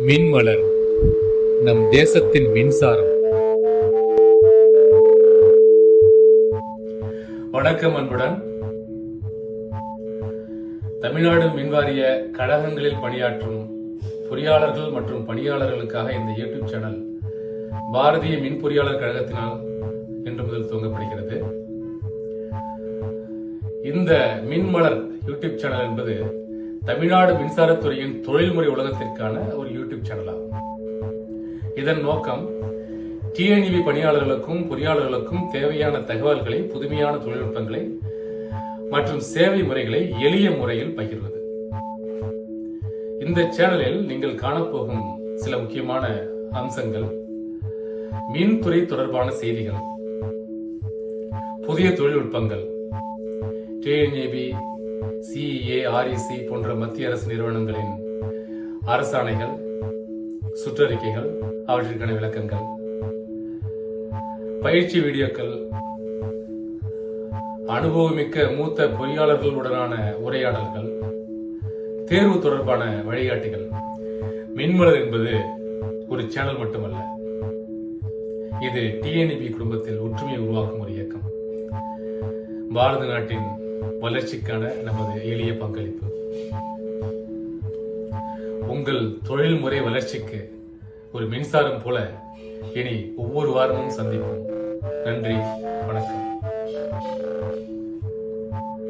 மின்மலர் நம் தேசத்தின் மின்சாரம். வணக்கம் அன்புடன். தமிழ்நாடு மின்வாரிய கழகங்களில் பணியாற்றும் பொறியாளர்கள் மற்றும் பணியாளர்களுக்காக இந்த யூடியூப் சேனல் பாரதிய மின் பொறியாளர் கழகத்தினால் இன்று முதல் துவங்கப்படுகிறது. இந்த மின்மலர் யூடியூப் சேனல் என்பது தமிழ்நாடு மின்சாரத்துறையின் தொழில்முறை உலகத்திற்கான ஒரு யூடியூப் சேனல் ஆகும். இதன் நோக்கம் டிஎன்இபி பணியாளர்களுக்கும் பொறியாளர்களுக்கும் தேவையான தகவல்களை, புதுமையான தொழில்நுட்பங்களை மற்றும் சேவை முறைகளை எளிய முறையில் பகிர்வது. இந்த சேனலில் நீங்கள் காணப்போகும் சில முக்கியமான அம்சங்கள்: மின்துறை தொடர்பான செய்திகள், புதிய தொழில்நுட்பங்கள், டிஎன்இபி, சிஇஏ, ஆர்இசி போன்ற மத்திய அரசு நிறுவனங்களின் அரசாணைகள், சுற்றறிக்கைகள், அவற்றிற்கான விளக்கங்கள், பயிற்சி வீடியோக்கள், அனுபவமிக்க மூத்த பொறியாளர்களுடனான உரையாடல்கள், தேர்வு தொடர்பான வழிகாட்டிகள். மின்மலர் என்பது ஒரு சேனல் மட்டுமல்ல, இது டிஎன்இபி குடும்பத்தில் ஒற்றுமையை உருவாக்கும் ஒரு இயக்கம். பாரத நாட்டின் வளர்ச்சிக்கான நமது எளிய பங்களிப்பு. உங்கள் தொழில்முறை வளர்ச்சிக்கு ஒரு மின்சாரம் போல இனி ஒவ்வொரு வாரமும் சந்திப்போம். நன்றி, வணக்கம்.